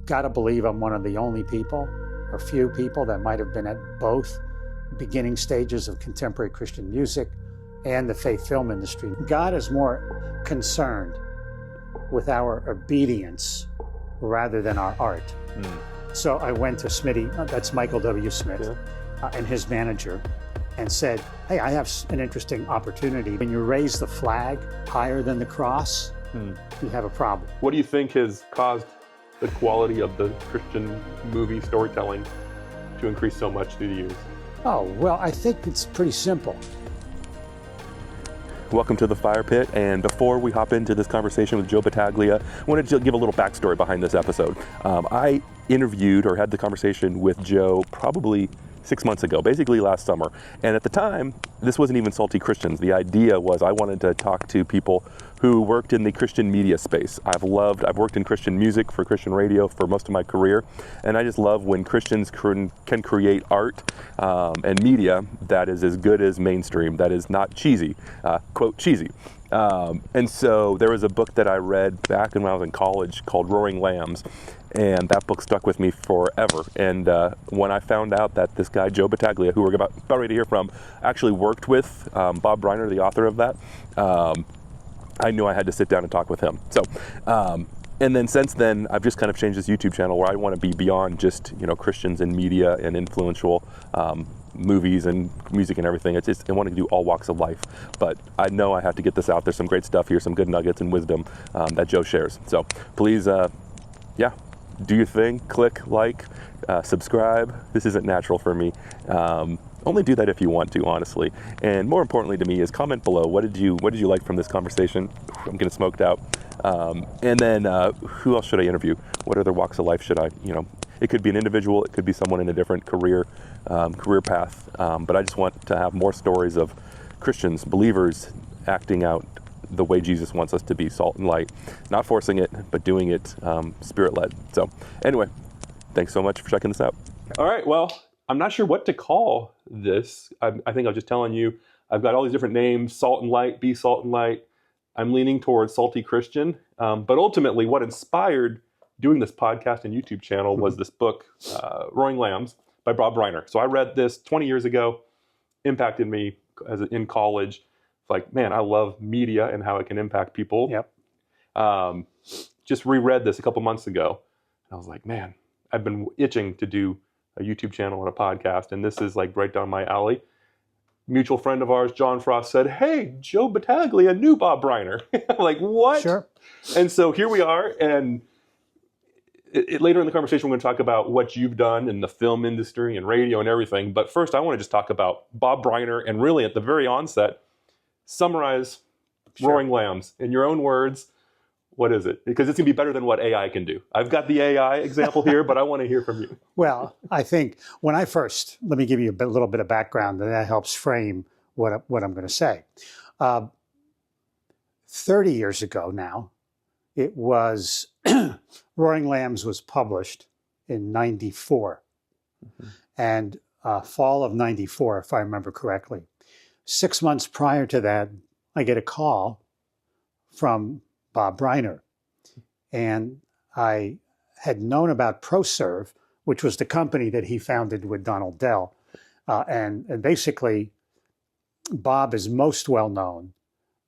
got to believe I'm one of the only people, or few people, that might have been at both beginning stages of contemporary Christian music and the faith film industry. God is more concerned with our obedience rather than our art. So I went to Smitty, that's Michael W. Smith, and his manager, and said, hey, I have an interesting opportunity. When you raise the flag higher than the cross, you have a problem. What do you think has caused the quality of the Christian movie storytelling to increase so much through the years? Oh, well, I think it's pretty simple. Welcome to the Fire Pit, and before we hop into this conversation with Joe Battaglia, I wanted to give a little backstory behind this episode. I interviewed or had the conversation with Joe probably 6 months ago, basically last summer. And at the time, this wasn't even Salty Christians. The idea was I wanted to talk to people who worked in the Christian media space. I've worked in Christian music for Christian radio for most of my career, and I just love when Christians can create art and media that is as good as mainstream, that is not cheesy, quote cheesy. And so there was a book that I read back when I was in college called Roaring Lambs, and that book stuck with me forever. And when I found out that this guy, Joe Battaglia, who we're about ready to hear from, actually worked with Bob Briner, the author of that, I knew I had to sit down and talk with him. So, and then since then, I've just kind of changed this YouTube channel where I want to be beyond just, Christians in media and influential movies and music and everything. It's just, I want to do all walks of life, but I know I have to get this out. There's some great stuff here, some good nuggets and wisdom that Joe shares. So please, do your thing, click like, subscribe. This isn't natural for me. Only do that if you want to, honestly. And more importantly to me is comment below. What did you like from this conversation? I'm getting smoked out. And then who else should I interview? What other walks of life should I, it could be an individual, it could be someone in a different career path. But I just want to have more stories of Christians, believers, acting out the way Jesus wants us to be, salt and light, not forcing it, but doing it spirit-led. So anyway, thanks so much for checking this out. All right, well, I'm not sure what to call this. I think I was just telling you, I've got all these different names, salt and light, be salt and light. I'm leaning towards Salty Christian. But ultimately, what inspired doing this podcast and YouTube channel was this book, Roaring Lambs by Bob Briner. So I read this 20 years ago, impacted me in college. It's like, man, I love media and how it can impact people. Yep. Just reread this a couple months ago. And I was like, man, I've been itching to do a YouTube channel and a podcast, and this is like right down my alley. Mutual friend of ours, John Frost, said, hey, Joe Battaglia knew Bob Briner. I'm like, what? Sure. And so here we are, and later in the conversation, we're going to talk about what you've done in the film industry and radio and everything. But first, I want to just talk about Bob Briner, and really at the very onset, summarize Roaring Lambs in your own words. What is it? Because it's going to be better than what AI can do. I've got the AI example here, but I want to hear from you. Well, I think when I first, let me give you a little bit of background, and that helps frame what I'm going to say. 30 years ago now, it was, Roaring Lambs was published in 94. And fall of 94, if I remember correctly. 6 months prior to that, I get a call from Bob Briner. And I had known about ProServe, which was the company that he founded with Donald Dell. And basically, Bob is most well known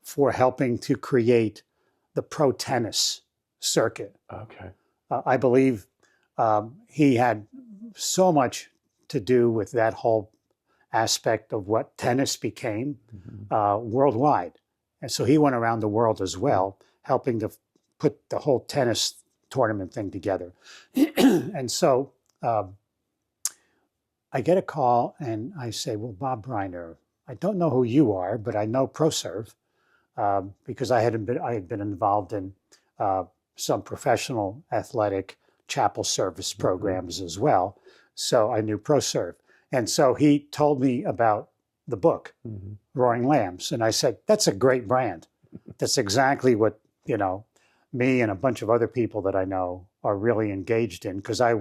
for helping to create the pro tennis circuit. Okay. I believe he had so much to do with that whole aspect of what tennis became worldwide. And so he went around the world as well, helping to put the whole tennis tournament thing together. And so I get a call and I say, well, Bob Briner, I don't know who you are, but I know ProServe because I had been involved in some professional athletic chapel service programs as well. So I knew ProServe. And so he told me about the book, Roaring Lambs. And I said, that's a great brand. That's exactly what, me and a bunch of other people that I know are really engaged in, because I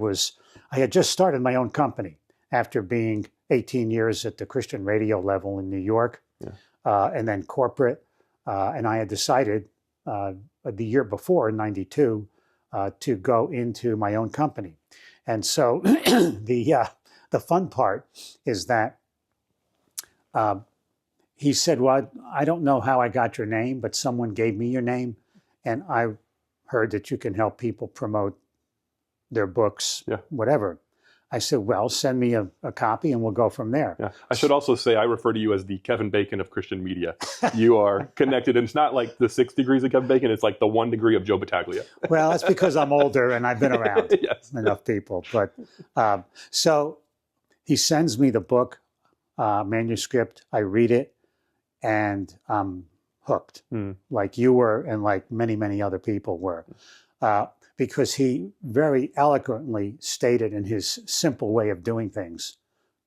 had just started my own company after being 18 years at the Christian radio level in New York, and then corporate. And I had decided the year before, in 92, to go into my own company. And so the fun part is that he said, well, I don't know how I got your name, but someone gave me your name. And I heard that you can help people promote their books, whatever. I said, well, send me a copy and we'll go from there. Yeah. I should also say I refer to you as the Kevin Bacon of Christian media. You are connected, and it's not like the 6 degrees of Kevin Bacon, it's like the 1 degree of Joe Battaglia. Well, that's because I'm older and I've been around enough people. But so he sends me the book, manuscript, I read it, and I'm hooked, like you were and like many, many other people were. Because he very eloquently stated in his simple way of doing things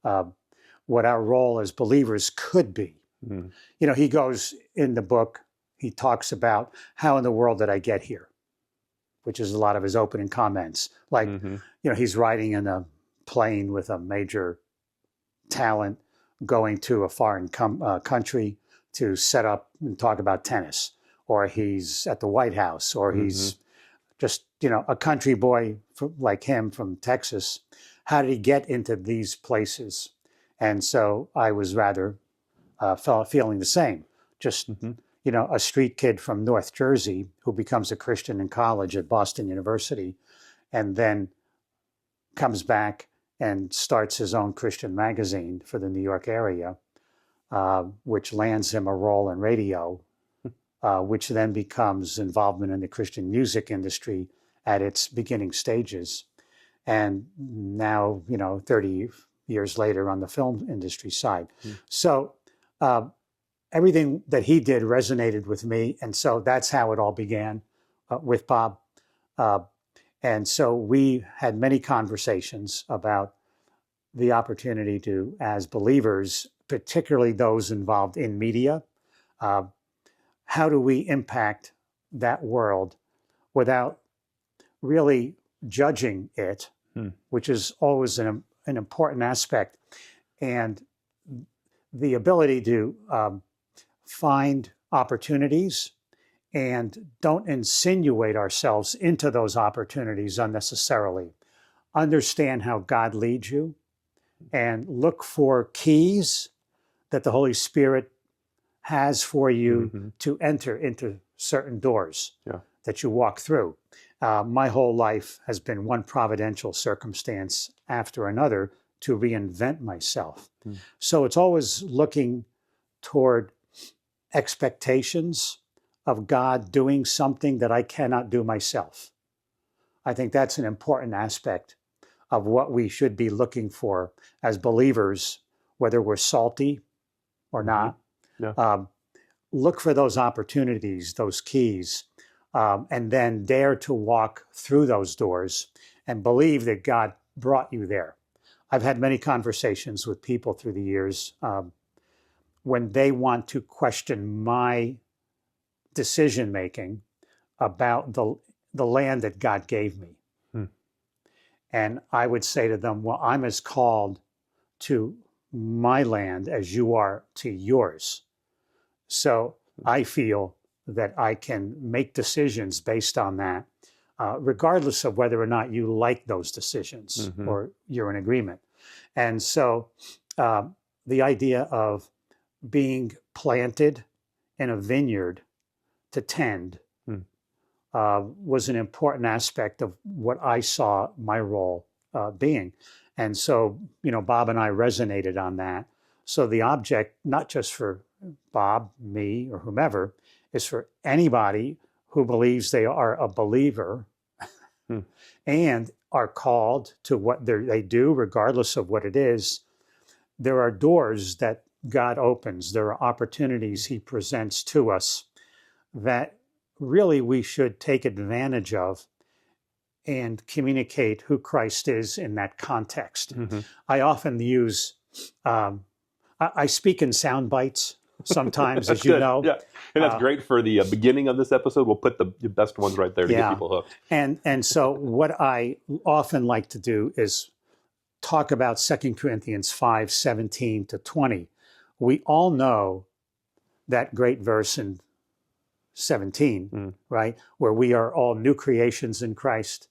what our role as believers could be. You know, he goes in the book, he talks about how in the world did I get here, which is a lot of his opening comments. Like, you know, he's riding in a plane with a major talent going to a foreign country to set up and talk about tennis, or he's at the White House, or he's just, you know, a country boy like him from Texas. How did he get into these places? And so I was rather feeling the same. Just, you know, a street kid from North Jersey who becomes a Christian in college at Boston University and then comes back and starts his own Christian magazine for the New York area, which lands him a role in radio, which then becomes involvement in the Christian music industry at its beginning stages. And now, you know, 30 years later on the film industry side. So everything that he did resonated with me. And so that's how it all began with Bob. And so we had many conversations about the opportunity to, as believers, particularly those involved in media, how do we impact that world without really judging it, which is always an important aspect, and the ability to find opportunities and don't insinuate ourselves into those opportunities unnecessarily. Understand how God leads you and look for keys that the Holy Spirit has for you to enter into certain doors that you walk through. My whole life has been one providential circumstance after another to reinvent myself. So it's always looking toward expectations of God doing something that I cannot do myself. I think that's an important aspect of what we should be looking for as believers, whether we're salty or not. Look for those opportunities, those keys, and then dare to walk through those doors and believe that God brought you there. I've had many conversations with people through the years when they want to question my decision-making about the land that God gave me. And I would say to them, well, I'm as called to my land as you are to yours. So I feel that I can make decisions based on that, regardless of whether or not you like those decisions or you're in agreement. And so the idea of being planted in a vineyard to tend was an important aspect of what I saw my role being. And so, you know, Bob and I resonated on that. So the object, not just for Bob, me, or whomever, is for anybody who believes they are a believer and are called to what they do, regardless of what it is. There are doors that God opens. There are opportunities he presents to us that really we should take advantage of and communicate who Christ is in that context. I often use, I speak in sound bites sometimes, as you know. Yeah, and that's great for the beginning of this episode. We'll put the best ones right there to get people hooked. And so what I often like to do is talk about 2 Corinthians 5:17 to 20. We all know that great verse in 17, right? Where we are all new creations in Christ.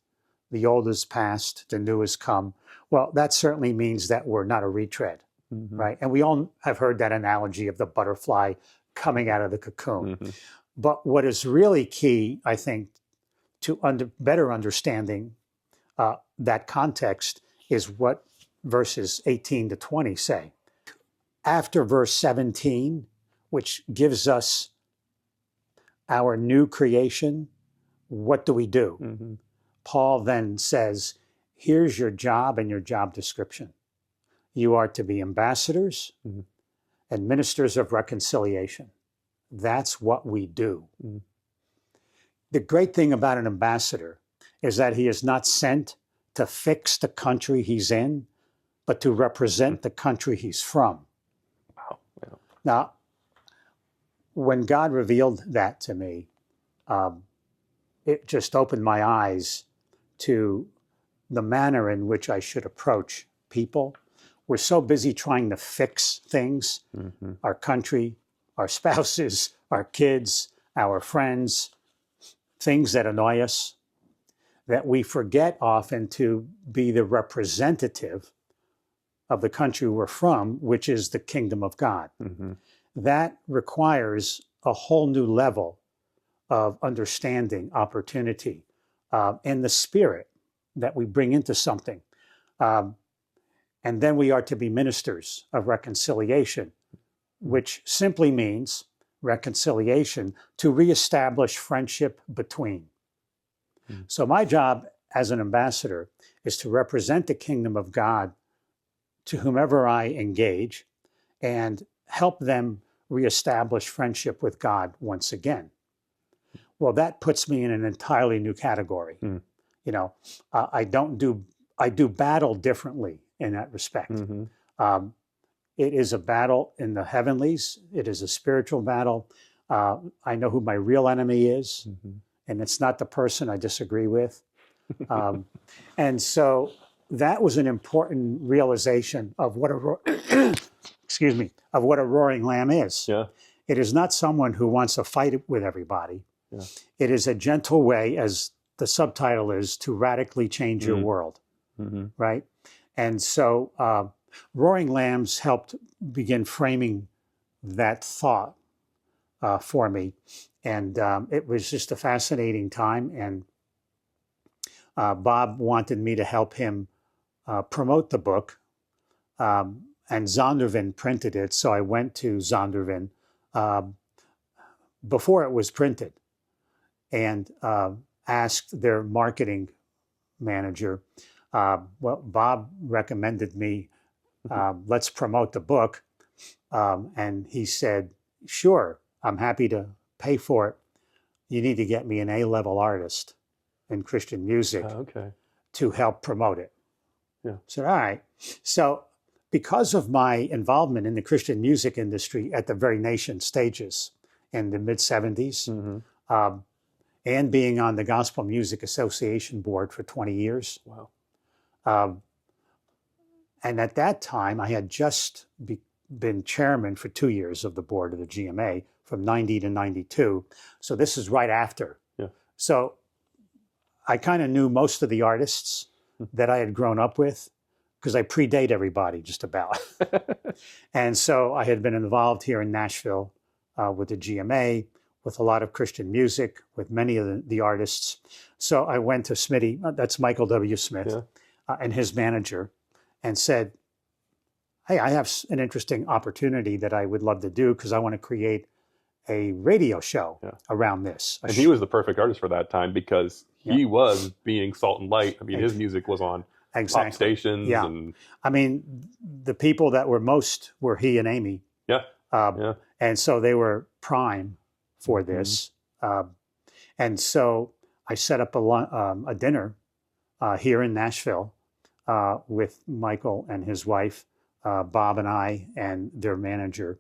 The old is past, the new has come. Well, that certainly means that we're not a retread, right? And we all have heard that analogy of the butterfly coming out of the cocoon. But what is really key, I think, to better understanding that context is what verses 18 to 20 say. After verse 17, which gives us our new creation, what do we do? Paul then says, here's your job and your job description. You are to be ambassadors and ministers of reconciliation. That's what we do. The great thing about an ambassador is that he is not sent to fix the country he's in, but to represent the country he's from. Wow. Yeah. Now, when God revealed that to me, it just opened my eyes to the manner in which I should approach people. We're so busy trying to fix things, our country, our spouses, our kids, our friends, things that annoy us, that we forget often to be the representative of the country we're from, which is the kingdom of God. That requires a whole new level of understanding, opportunity, and the spirit that we bring into something. And then we are to be ministers of reconciliation, which simply means reconciliation to reestablish friendship between. So my job as an ambassador is to represent the kingdom of God to whomever I engage and help them reestablish friendship with God once again. Well, that puts me in an entirely new category. You know, I do battle differently in that respect. It is a battle in the heavenlies. It is a spiritual battle. I know who my real enemy is, and it's not the person I disagree with. And so that was an important realization of what a excuse me, of what a roaring lamb is. Yeah. It is not someone who wants to fight with everybody. Yeah. It is a gentle way, as the subtitle is, to radically change your world, right? And so Roaring Lambs helped begin framing that thought for me. And it was just a fascinating time. And Bob wanted me to help him promote the book. And Zondervan printed it. So I went to Zondervan before it was printed and asked their marketing manager, well, Bob recommended me, let's promote the book. And he said, sure, I'm happy to pay for it. You need to get me an A-level artist in Christian music to help promote it. Yeah. I said, all right. So because of my involvement in the Christian music industry at the very nascent stages in the mid-70s, and being on the Gospel Music Association board for 20 years. Wow. And at that time, I had just been chairman for 2 years of the board of the GMA from 90 to 92. So this is right after. Yeah. So I kind of knew most of the artists that I had grown up with because I predate everybody just about. And so I had been involved here in Nashville with the GMA, with a lot of Christian music, with many of the artists. So I went to Smitty, that's Michael W. Smith, and his manager, and said, hey, I have an interesting opportunity that I would love to do because I want to create a radio show around this. And he was the perfect artist for that time because he was being salt and light. I mean, his music was on pop stations. Yeah. And I mean, the people that were most were he and Amy. And so they were prime for this. And so I set up a dinner here in Nashville with Michael and his wife, Bob and I, and their manager,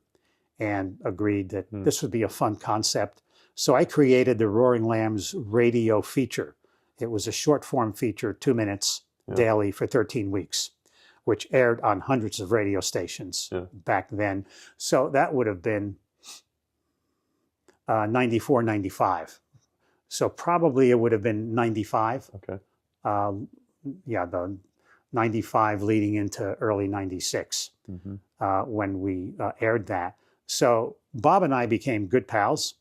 and agreed that this would be a fun concept. So I created the Roaring Lambs radio feature. It was a short form feature, 2 minutes daily for 13 weeks, which aired on hundreds of radio stations back then. So that would have been 94, 95. So probably it would have been 95. Okay. Yeah, the 95 leading into early 96 when we aired that. So Bob and I became good pals.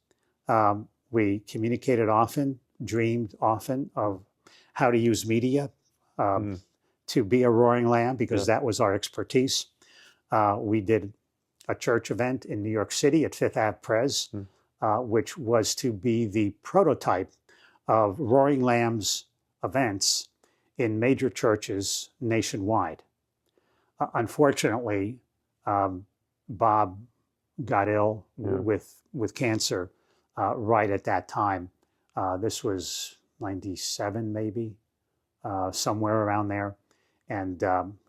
We communicated often, dreamed often of how to use media to be a roaring lamb, because that was our expertise. We did a church event in New York City at Fifth Ave Pres, which was to be the prototype of Roaring Lamb's events in major churches nationwide. Unfortunately, Bob got ill with cancer right at that time. This was 97 maybe, somewhere around there. And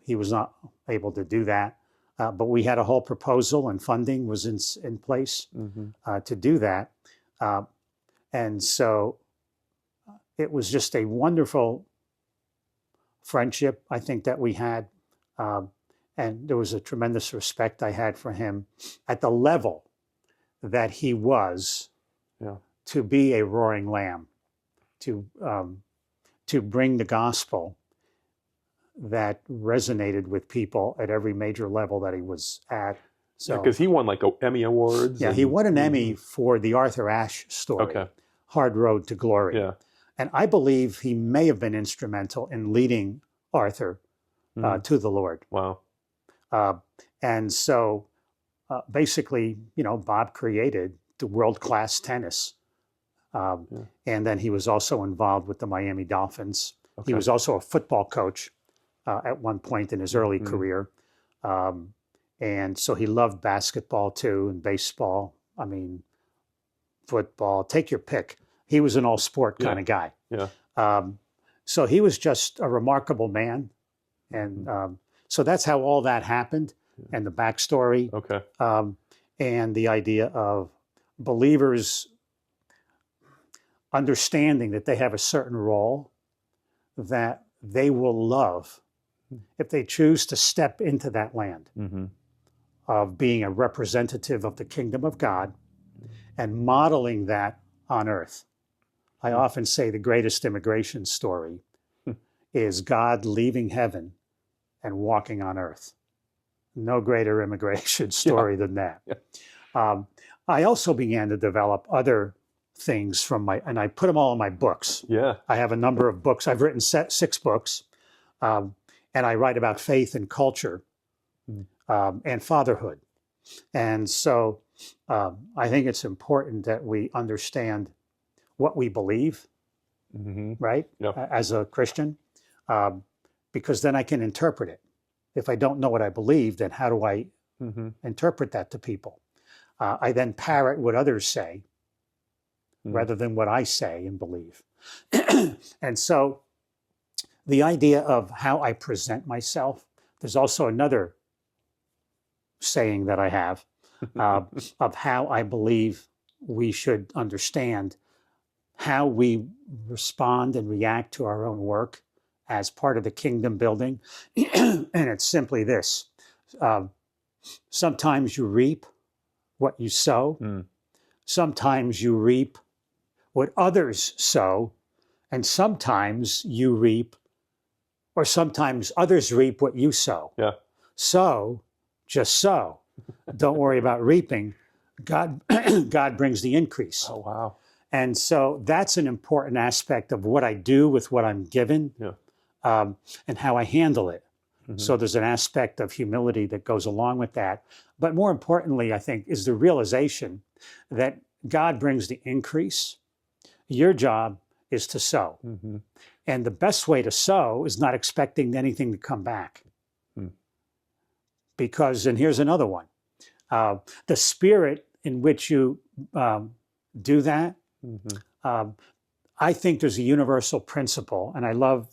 he was not able to do that. But we had a whole proposal, and funding was in place to do that. And so it was just a wonderful friendship, I think, that we had. And there was a tremendous respect I had for him at the level that he was to be a roaring lamb, to bring the gospel that resonated with people at every major level that he was at. So, because he won like Emmy Awards. Yeah, he won an Emmy for the Arthur Ashe story, Hard Road to Glory. Yeah. And I believe he may have been instrumental in leading Arthur to the Lord. Wow. And so basically, Bob created the world-class tennis. And then he was also involved with the Miami Dolphins. He was also a football coach at one point in his early career. And so he loved basketball too, and baseball. I mean, football, take your pick. He was an all sport kind of guy. Yeah. So he was just a remarkable man. And so that's how all that happened, and the backstory. Okay. And the idea of believers understanding that they have a certain role that they will love if they choose to step into that land of being a representative of the kingdom of God and modeling that on earth. I often say the greatest immigration story is God leaving heaven and walking on earth. No greater immigration story than that. Yeah. I also began to develop other things and I put them all in my books. Yeah. I have a number of books. I've written 6 books, and I write about faith and culture and fatherhood. And so I think it's important that we understand what we believe, right, as a Christian, because then I can interpret it. If I don't know what I believe, then how do I interpret that to people? I then parrot what others say rather than what I say and believe. And so the idea of how I present myself, there's also another saying that I have of how I believe we should understand how we respond and react to our own work as part of the kingdom building. And it's simply this. Sometimes you reap what you sow. Sometimes you reap what others sow. And sometimes you reap, or sometimes others reap what you sow. Yeah. Sow, just sow. Don't worry about reaping. God brings the increase. Oh, wow. And so that's an important aspect of what I do with what I'm given, and how I handle it. So there's an aspect of humility that goes along with that. But more importantly, I think, is the realization that God brings the increase. Your job is to sow. And the best way to sow is not expecting anything to come back. Because, and here's another one, the spirit in which you do that, I think there's a universal principle, and I love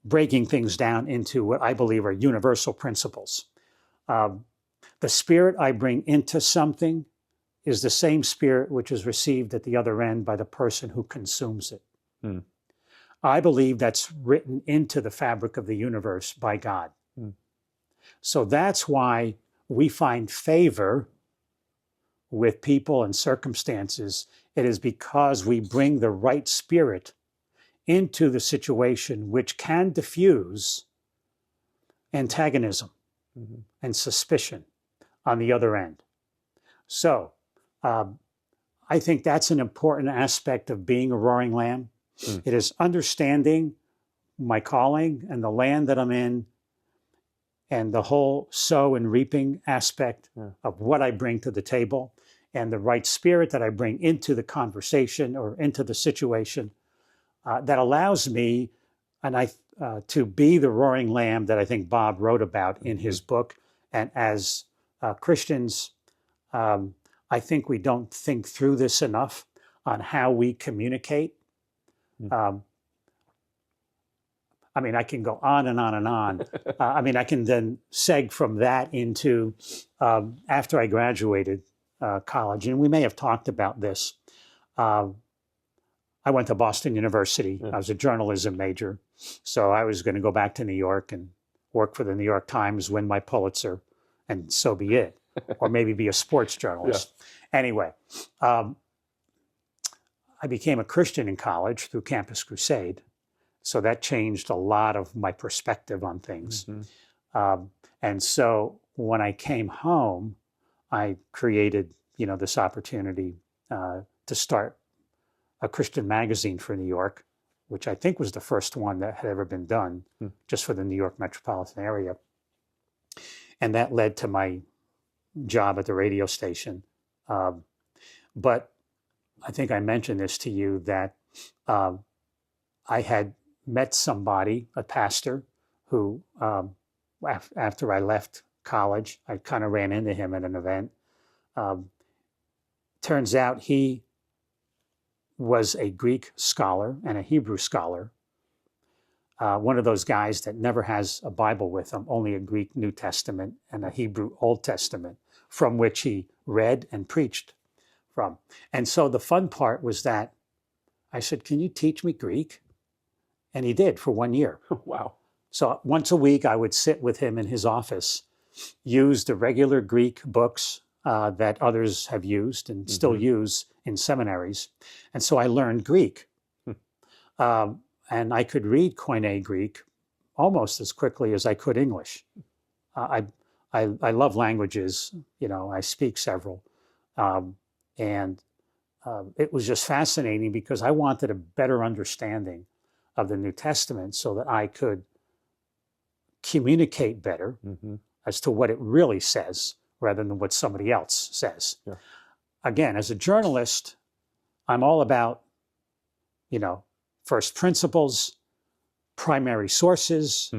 breaking things down into what I believe are universal principles. The spirit I bring into something is the same spirit which is received at the other end by the person who consumes it. I believe that's written into the fabric of the universe by God. So that's why we find favor with people and circumstances, it is because we bring the right spirit into the situation, which can diffuse antagonism and suspicion on the other end. So I think that's an important aspect of being a roaring lamb. It is understanding my calling and the land that I'm in, and the whole sow and reaping aspect of what I bring to the table, and the right spirit that I bring into the conversation or into the situation that allows me to be the roaring lamb that I think Bob wrote about in his book. And as Christians, I think we don't think through this enough on how we communicate. I mean, I can go on and on and on. I mean, I can then seg from that into after I graduated college, and we may have talked about this. I went to Boston University. I was a journalism major. So I was going to go back to New York and work for the New York Times, win my Pulitzer, and so be it. Or maybe be a sports journalist. Anyway, I became a Christian in college through Campus Crusade. So that changed a lot of my perspective on things. And so when I came home, I created, this opportunity to start a Christian magazine for New York, which I think was the first one that had ever been done just for the New York metropolitan area. And that led to my job at the radio station. But I think I mentioned this to you, that I had met somebody, a pastor, who after I left college, I kind of ran into him at an event. Turns out he was a Greek scholar and a Hebrew scholar, one of those guys that never has a Bible with him, only a Greek New Testament and a Hebrew Old Testament, from which he read and preached from. And so the fun part was that I said, "Can you teach me Greek?" And he did for 1 year. Wow. So once a week, I would sit with him in his office, use the regular Greek books that others have used and still use in seminaries. And so I learned Greek. And I could read Koine Greek almost as quickly as I could English. I love languages. I speak several. And it was just fascinating because I wanted a better understanding of the New Testament so that I could communicate better as to what it really says rather than what somebody else says. Again, as a journalist, I'm all about, first principles, primary sources,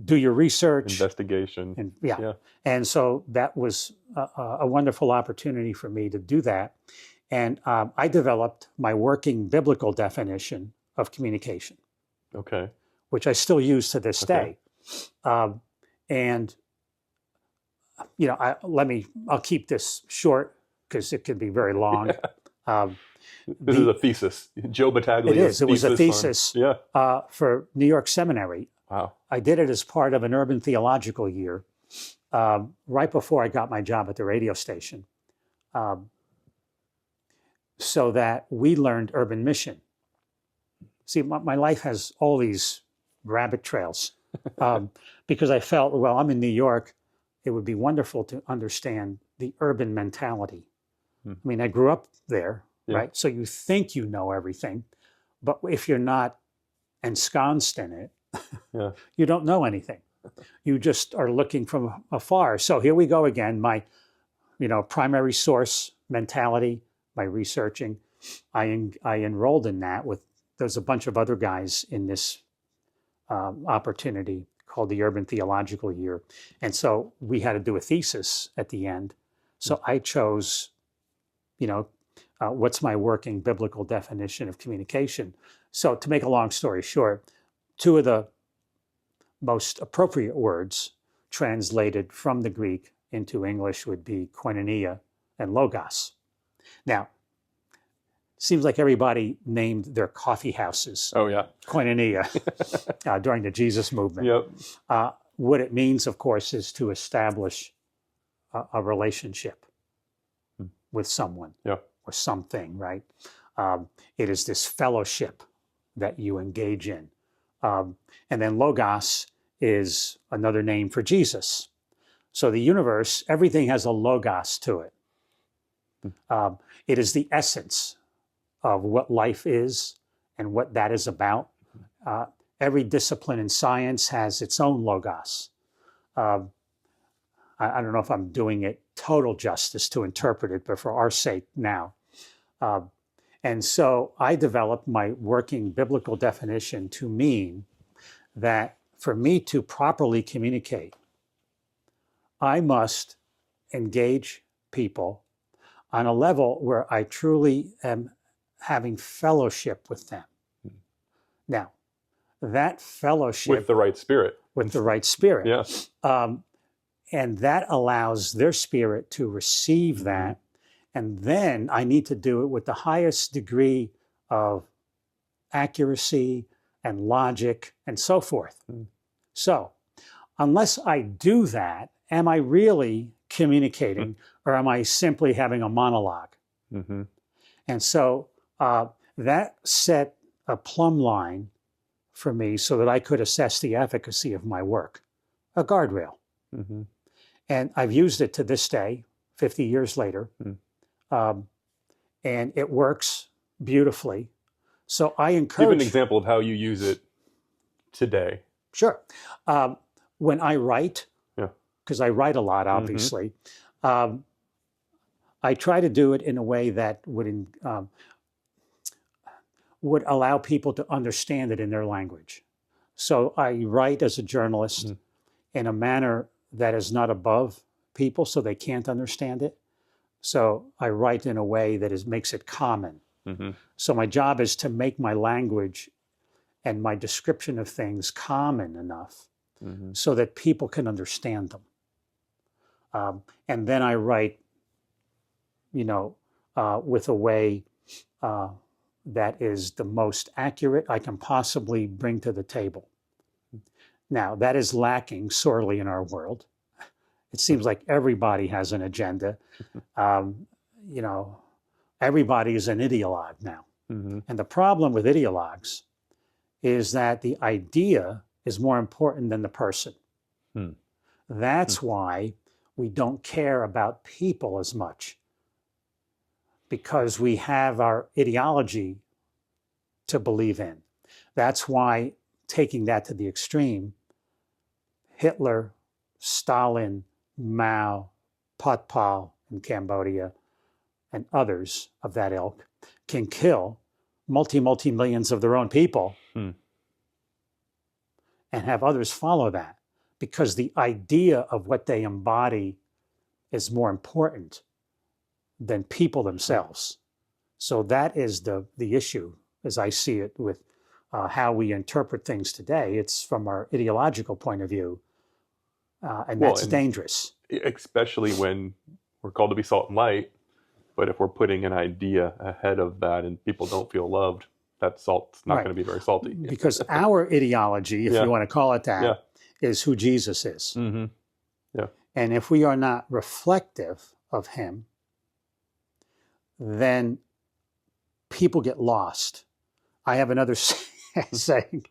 do your research. Investigation. And so that was a wonderful opportunity for me to do that. And I developed my working biblical definition of communication, which I still use to this day. And I'll keep this short because it could be very long. This is a thesis. Joe Battaglia. It is. It was a thesis for New York Seminary. Wow. I did it as part of an urban theological year right before I got my job at the radio station, so that we learned urban mission. See, my life has all these rabbit trails because I felt, well, I'm in New York. It would be wonderful to understand the urban mentality. I mean, I grew up there, right? So you think you know everything, but if you're not ensconced in it, you don't know anything. You just are looking from afar. So here we go again. My, primary source mentality, my researching, I enrolled in that with. There's a bunch of other guys in this opportunity called the Urban Theological Year. And so we had to do a thesis at the end. So I chose, what's my working biblical definition of communication? So to make a long story short, two of the most appropriate words translated from the Greek into English would be koinonia and logos. Now, seems like everybody named their coffee houses koinonia during the Jesus movement. What it means, of course, is to establish a relationship. with someone Yeah. or something, right? It is this fellowship that you engage in. And then logos is another name for Jesus. So the universe, everything has a logos to it. It is the essence of what life is and what that is about. Every discipline in science has its own logos. I don't know if I'm doing it total justice to interpret it, but for our sake now. And so I developed my working biblical definition to mean that for me to properly communicate, I must engage people on a level where I truly am having fellowship with them. Now, that fellowship With the right spirit. with the right spirit. Yeah. And that allows their spirit to receive that. And then I need to do it with the highest degree of accuracy and logic and so forth. So unless I do that, am I really communicating or am I simply having a monologue? And so that set a plumb line for me so that I could assess the efficacy of my work, a guardrail. And I've used it to this day, 50 years later, and it works beautifully. So I encourage... Give an example of how you use it today. Sure. When I write, because I write a lot, obviously, I try to do it in a way that would allow people to understand it in their language. So I write as a journalist in a manner that is not above people so they can't understand it. So I write in a way that makes it common. So my job is to make my language and my description of things common enough so that people can understand them. And then I write, with a way that is the most accurate I can possibly bring to the table. Now, that is lacking sorely in our world. It seems like everybody has an agenda. Everybody is an ideologue now. And the problem with ideologues is that the idea is more important than the person. That's why we don't care about people as much, because we have our ideology to believe in. That's why, taking that to the extreme, Hitler, Stalin, Mao, Pol Pot in Cambodia, and others of that ilk can kill multi-millions of their own people and have others follow that, because the idea of what they embody is more important than people themselves. So that is the issue, as I see it, with how we interpret things today. It's from our ideological point of view, and that's dangerous. Especially when we're called to be salt and light, but if we're putting an idea ahead of that and people don't feel loved, that salt's not going to be very salty. Because our ideology, if you want to call it that, is who Jesus is. And if we are not reflective of him, then people get lost. I have another saying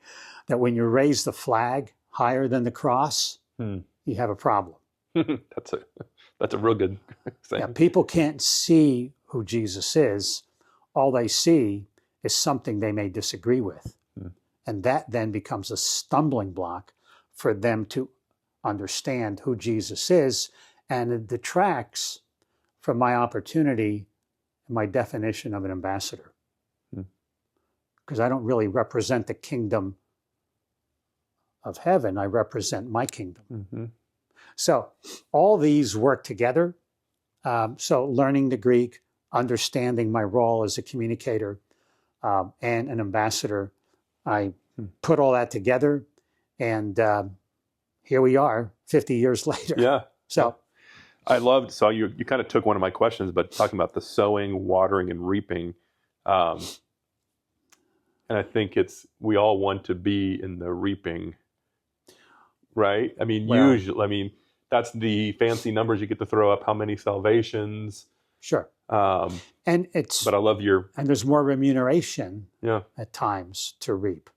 that when you raise the flag higher than the cross, you have a problem. That's a real good saying. Yeah, people can't see who Jesus is. All they see is something they may disagree with. And that then becomes a stumbling block for them to understand who Jesus is, and it detracts from my opportunity and my definition of an ambassador. Because I don't really represent the kingdom of heaven, I represent my kingdom. So all these work together. So learning the Greek, understanding my role as a communicator and an ambassador, I put all that together, and here we are 50 years later. Yeah. So I loved, so you kind of took one of my questions, but talking about the sowing, watering, and reaping. And I think we all want to be in the reaping, right? I mean, usually, that's the fancy numbers you get to throw up, how many salvations. Sure. And it's But I love your, and there's more remuneration yeah. at times to reap.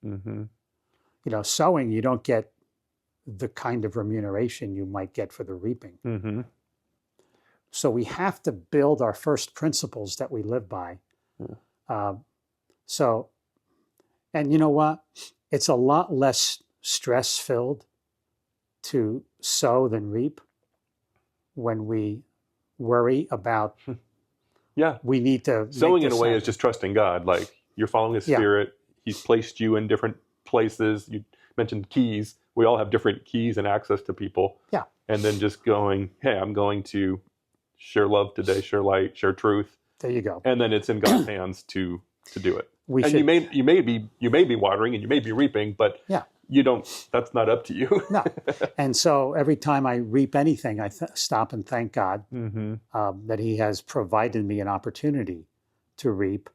Mm-hmm. Sowing, you don't get the kind of remuneration you might get for the reaping. Mm-hmm. So we have to build our first principles that we live by. Yeah. And you know what? It's a lot less stress-filled to sow than reap when we worry about, Yeah. we need to Sowing make in a this way is happen. just trusting God. Like you're following His Yeah. Spirit. He's placed you in different places. You mentioned keys. We all have different keys and access to people. Yeah. And then just going, hey, I'm going to share love today, share light, share truth. There you go. And then it's in God's hands to do it. We And should, you may be watering and you may be reaping, but yeah. you don't. That's not up to you. No. And so every time I reap anything, I stop and thank God Mm-hmm. that He has provided me an opportunity to reap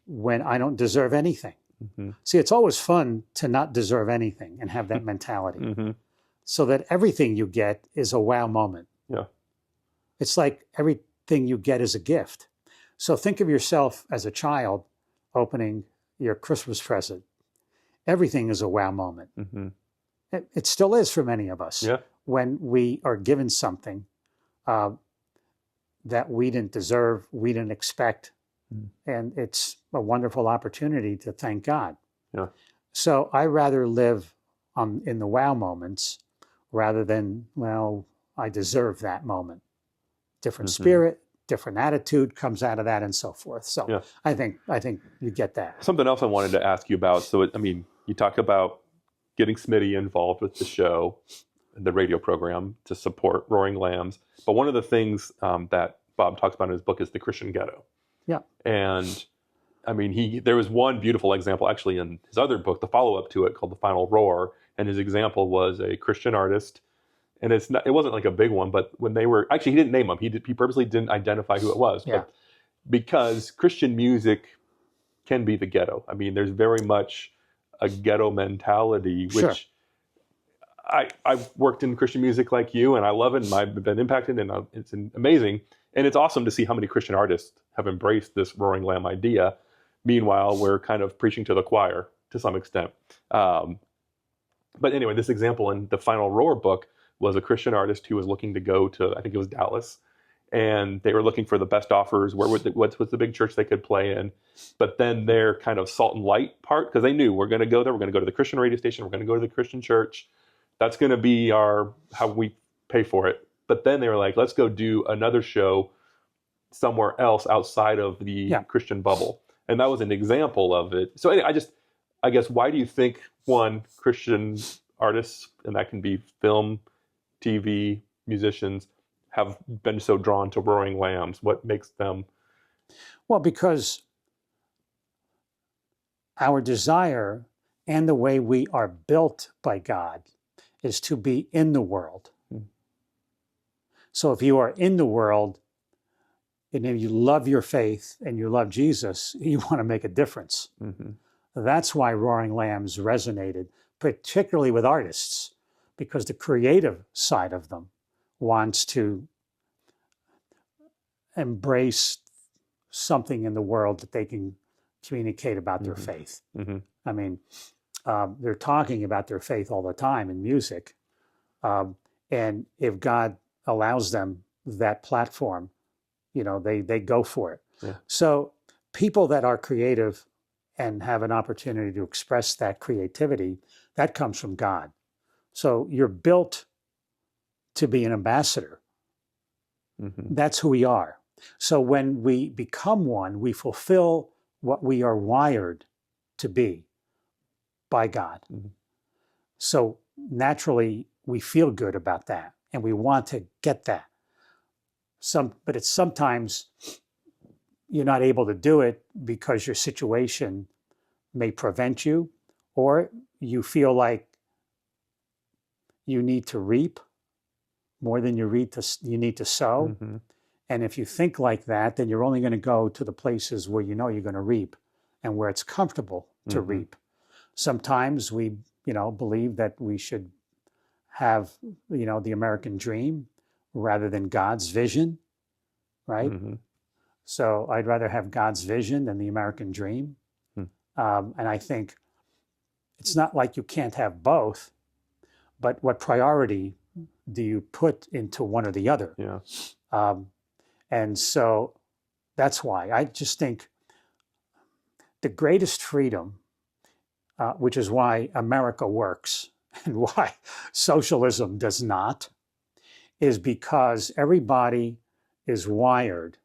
when I don't deserve anything. Mm-hmm. See, it's always fun to not deserve anything and have that mentality, Mm-hmm. so that everything you get is a wow moment. Yeah. It's like everything you get is a gift. So think of yourself as a child opening your Christmas present. Everything is a wow moment. Mm-hmm. It still is for many of us. Yeah. When we are given something that we didn't deserve, we didn't expect, and it's a wonderful opportunity to thank God. Yeah. So I rather live in the wow moments rather than, well, I deserve that moment. Different Mm-hmm. spirit, different attitude comes out of that, and so forth. So Yeah. I think you get that. Something else I wanted to ask you about. So, you talk about getting Smitty involved with the show, the radio program to support Roaring Lambs. But one of the things that Bob talks about in his book is the Christian ghetto. Yeah. And there was one beautiful example actually in his other book, the follow-up to it called The Final Roar. And his example was a Christian artist. And it wasn't like a big one, but when they were, actually he didn't name them. He purposely didn't identify who it was. Yeah. But because Christian music can be the ghetto. There's very much a ghetto mentality, which Sure. I've worked in Christian music like you, and I love it, and I've been impacted, and it's amazing. And it's awesome to see how many Christian artists have embraced this Roaring Lamb idea. Meanwhile, we're kind of preaching to the choir to some extent. But anyway, this example in the Final Roar book was a Christian artist who was looking to go to, I think it was Dallas, and they were looking for the best offers. What's the big church they could play in? But then their kind of salt and light part, because they knew we're going to go there, we're going to go to the Christian radio station, we're going to go to the Christian church. That's going to be how we pay for it. But then they were like, let's go do another show somewhere else outside of the Christian bubble. And that was an example of it. So anyway, I guess, why do you think, one, Christian artists, and that can be film, TV, musicians, have been so drawn to Roaring Lambs? What makes them? Well, because our desire and the way we are built by God is to be in the world. So if you are in the world and if you love your faith and you love Jesus, you want to make a difference. Mm-hmm. That's why Roaring Lambs resonated, particularly with artists, because the creative side of them wants to embrace something in the world that they can communicate about their faith. Mm-hmm. They're talking about their faith all the time in music. And if God allows them that platform, they go for it. Yeah. So people that are creative and have an opportunity to express that creativity, that comes from God. So you're built to be an ambassador. Mm-hmm. That's who we are. So when we become one, we fulfill what we are wired to be by God. Mm-hmm. So naturally, we feel good about that, and we want to get that. But it's sometimes you're not able to do it because your situation may prevent you, or you feel like you need to reap more than you need to sow. Mm-hmm. And if you think like that, then you're only going to go to the places where you know you're going to reap and where it's comfortable to Mm-hmm. reap. Sometimes we, believe that we should have, the American dream rather than God's vision, right? Mm-hmm. So I'd rather have God's vision than the American dream. And I think it's not like you can't have both, but what priority do you put into one or the other? Yeah. And so that's why I just think the greatest freedom, which is why America works and why socialism does not, is because everybody is wired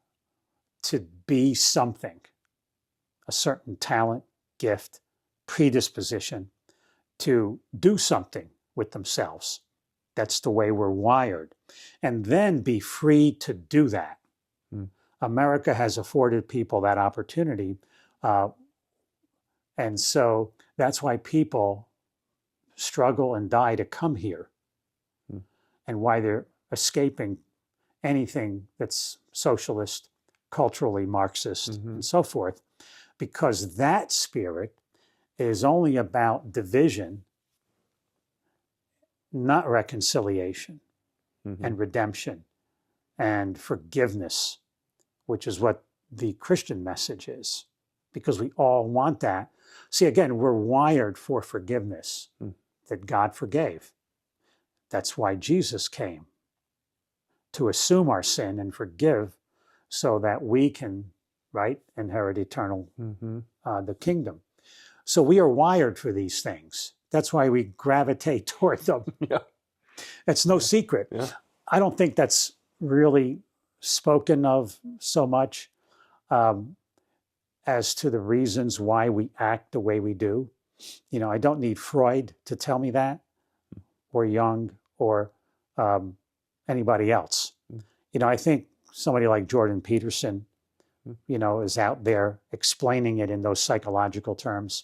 to be something, a certain talent, gift, predisposition to do something with themselves. That's the way we're wired. And then be free to do that. America has afforded people that opportunity. And so that's why people struggle and die to come here, and why they're escaping anything that's socialist, culturally Marxist, and so forth, because that spirit is only about division, not reconciliation and redemption and forgiveness, which is what the Christian message is, because we all want that. See, again, we're wired for forgiveness, that God forgave. That's why Jesus came, to assume our sin and forgive, so that we can, right, inherit eternal, the kingdom. So we are wired for these things. That's why we gravitate toward them. Yeah. It's no secret. Yeah. I don't think that's really spoken of so much as to the reasons why we act the way we do. You know, I don't need Freud to tell me that, or Jung, or anybody else. You know, I think somebody like Jordan Peterson, you know, is out there explaining it in those psychological terms.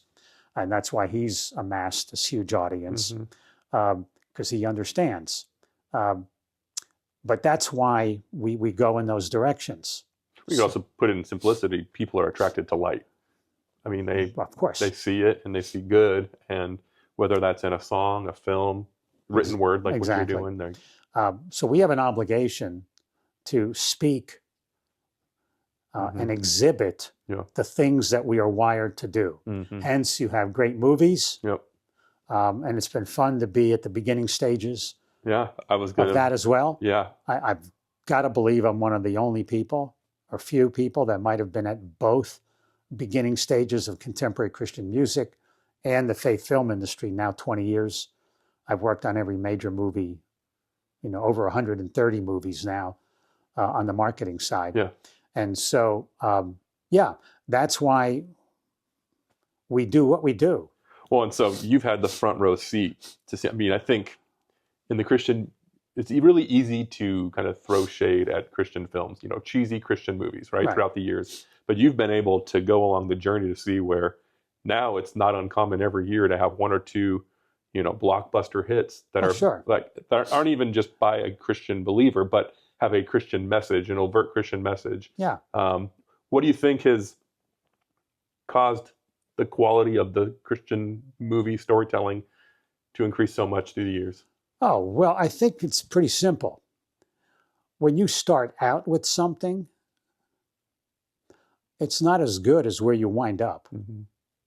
And that's why he's amassed this huge audience, because he understands. But that's why we go in those directions. We could also put it in simplicity. People are attracted to light. I mean, Well, of course. they see it and they see good, and whether that's in a song, a film, written word, like Exactly. what you're doing. So we have an obligation to speak and exhibit the things that we are wired to do. Hence, you have great movies. Yep. And it's been fun to be at the beginning stages Yeah, I was good of that as well. Yeah. I've got to believe I'm one of the only people, or few people, that might have been at both beginning stages of contemporary Christian music and the faith film industry. Now 20 years. I've worked on every major movie, you know, over 130 movies now on the marketing side. Yeah. And so, that's why we do what we do. Well, and so you've had the front row seat to see. I mean, I think in the Christian, it's really easy to kind of throw shade at Christian films, you know, cheesy Christian movies, right, throughout the years. But you've been able to go along the journey to see where now it's not uncommon every year to have one or two, you know, blockbuster hits that that aren't even just by a Christian believer, but have a Christian message, an overt Christian message. Yeah. What do you think has caused the quality of the Christian movie storytelling to increase so much through the years? Oh, well, I think it's pretty simple. When you start out with something, it's not as good as where you wind up.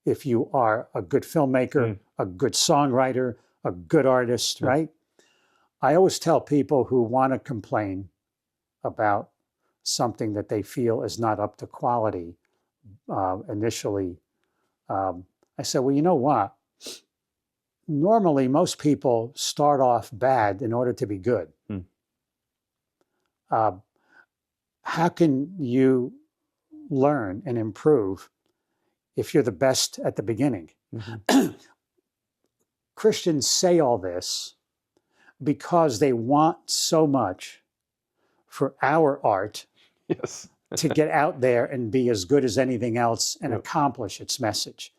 If you are a good filmmaker, a good songwriter, a good artist, right? I always tell people who want to complain about something that they feel is not up to quality initially, I said, well, you know what? Normally, most people start off bad in order to be good. How can you learn and improve if you're the best at the beginning? Christians say all this because they want so much for our art to get out there and be as good as anything else and accomplish its message.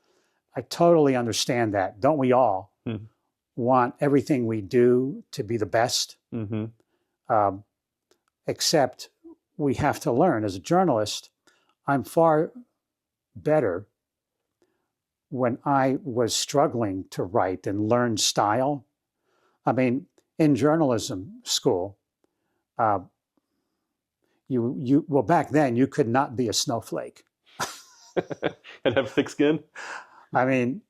I totally understand that. Don't we all want everything we do to be the best? Except we have to learn. As a journalist, I'm far better when I was struggling to write and learn style. I mean, in journalism school, well, back then you could not be a snowflake. And have thick skin. I mean,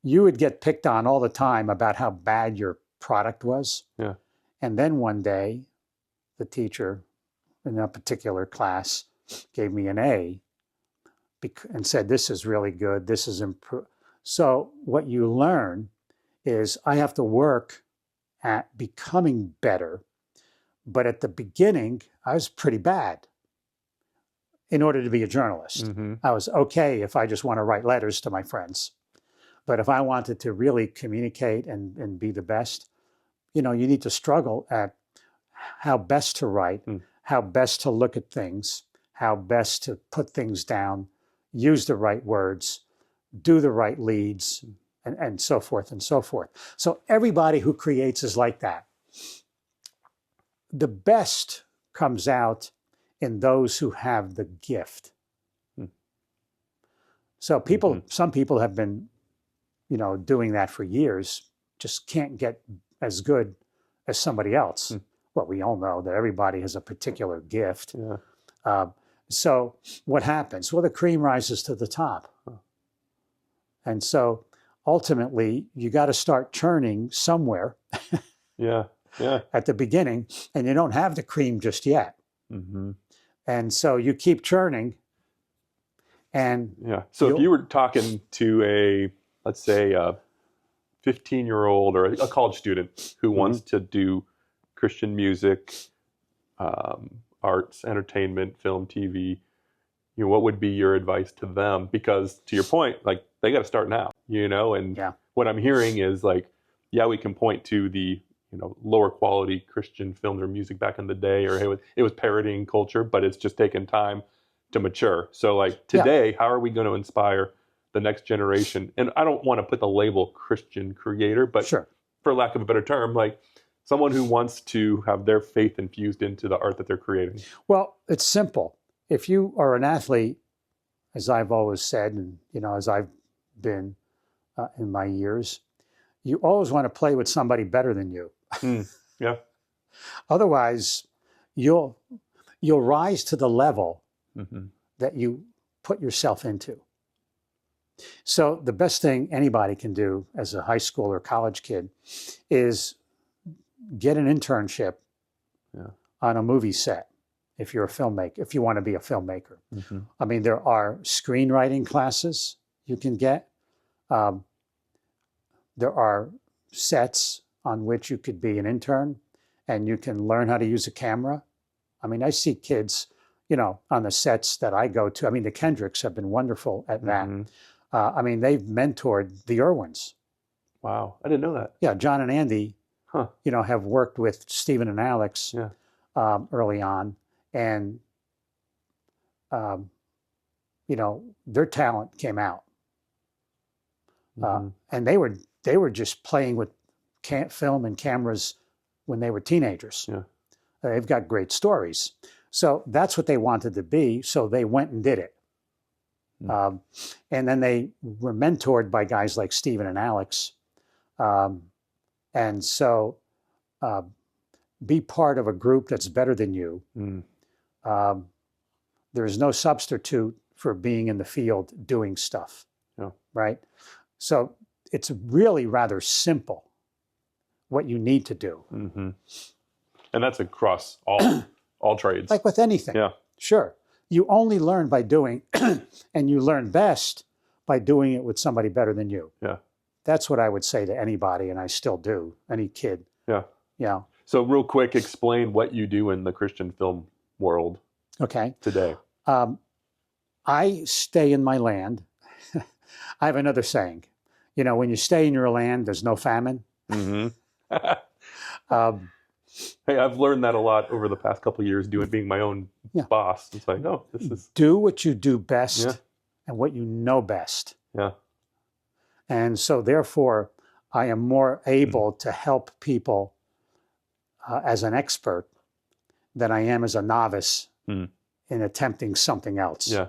you would get picked on all the time about how bad your product was. Yeah. And then one day, the teacher in a particular class gave me an A and said, this is really good. This is improved. So what you learn is I have to work at becoming better. But at the beginning, I was pretty bad in order to be a journalist. Mm-hmm. I was okay if I just want to write letters to my friends. But if I wanted to really communicate and be the best, you need to struggle at how best to write, how best to look at things, how best to put things down, use the right words, do the right leads, and so forth and so forth. So everybody who creates is like that. The best comes out in those who have the gift. So some people have been, doing that for years, just can't get as good as somebody else. Well, we all know that everybody has a particular gift. Yeah. So what happens? Well, the cream rises to the top. And so ultimately, you got to start churning somewhere. Yeah. Yeah. At the beginning, and you don't have the cream just yet. Mm-hmm. And so you keep churning. And yeah. So if you were talking to let's say a 15-year-old or a college student who wants to do Christian music, arts, entertainment, film, TV, what would be your advice to them? Because to your point, like they got to start now, and what I'm hearing is like, yeah, we can point to the lower quality Christian films or music back in the day, or it was parodying culture, but it's just taken time to mature. So like today, how are we going to inspire the next generation? And I don't want to put the label Christian creator, but for lack of a better term, like someone who wants to have their faith infused into the art that they're creating. Well, it's simple. If you are an athlete, as I've always said, and as I've been in my years, you always want to play with somebody better than you. Yeah. Otherwise, you'll rise to the level that you put yourself into. So the best thing anybody can do as a high school or college kid is get an internship on a movie set. If you're a filmmaker, if you want to be a filmmaker. I mean, there are screenwriting classes you can get. There are sets on which you could be an intern and you can learn how to use a camera. I mean, I see kids, on the sets that I go to. I mean, the Kendricks have been wonderful at that. I mean, they've mentored the Irwins. Wow. I didn't know that. Yeah. John and Andy, have worked with Stephen and Alex early on. And, their talent came out. And they were just playing with film and cameras when they were teenagers. Yeah. They've got great stories. So that's what they wanted to be. So they went and did it. And then they were mentored by guys like Stephen and Alex. And so be part of a group that's better than you. There's no substitute for being in the field doing stuff. Right? So it's really rather simple what you need to do. And that's across all trades. Like with anything. Yeah. Sure. You only learn by doing, and you learn best by doing it with somebody better than you. Yeah. That's what I would say to anybody, and I still do, any kid. Yeah. Yeah. So real quick, explain what you do in the Christian film world today. I stay in my land. I have another saying. When you stay in your land, there's no famine. Hey, I've learned that a lot over the past couple of years, being my own boss. It's like, this is... Do what you do best and what you know best. Yeah. And so therefore, I am more able to help people as an expert than I am as a novice in attempting something else. Yeah.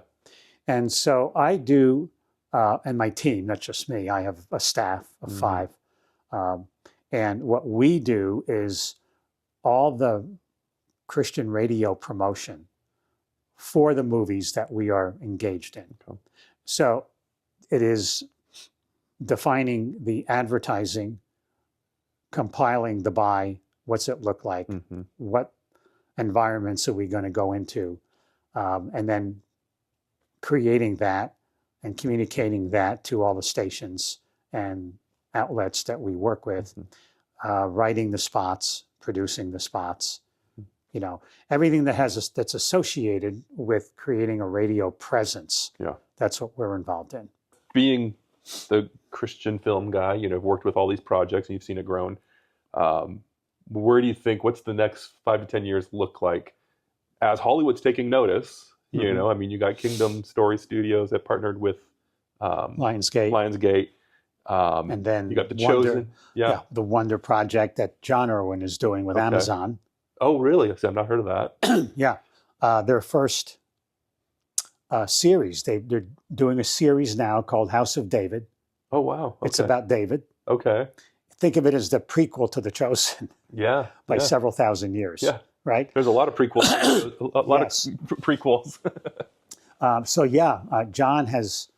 And so I do, and my team, not just me, I have a staff of 5. And what we do is all the Christian radio promotion for the movies that we are engaged in. Okay. So it is defining the advertising, compiling the buy, what's it look like, what environments are we going to go into, and then creating that and communicating that to all the stations and outlets that we work with, writing the spots, producing the spots, everything that that's associated with creating a radio presence. Yeah. That's what we're involved in. Being the Christian film guy, worked with all these projects and you've seen it grown. Where do you think, what's the next 5 to 10 years look like as Hollywood's taking notice? You got Kingdom Story Studios that partnered with Lionsgate. And then you got The Chosen. Yeah. The Wonder Project that John Irwin is doing with Amazon. Oh, really? I've not heard of that. Yeah. Their first series. They're doing a series now called House of David. Oh, wow. Okay. It's about David. Okay. Think of it as the prequel to The Chosen. Yeah. By several thousand years. Yeah. Right? There's a lot of prequels. A lot of prequels. John has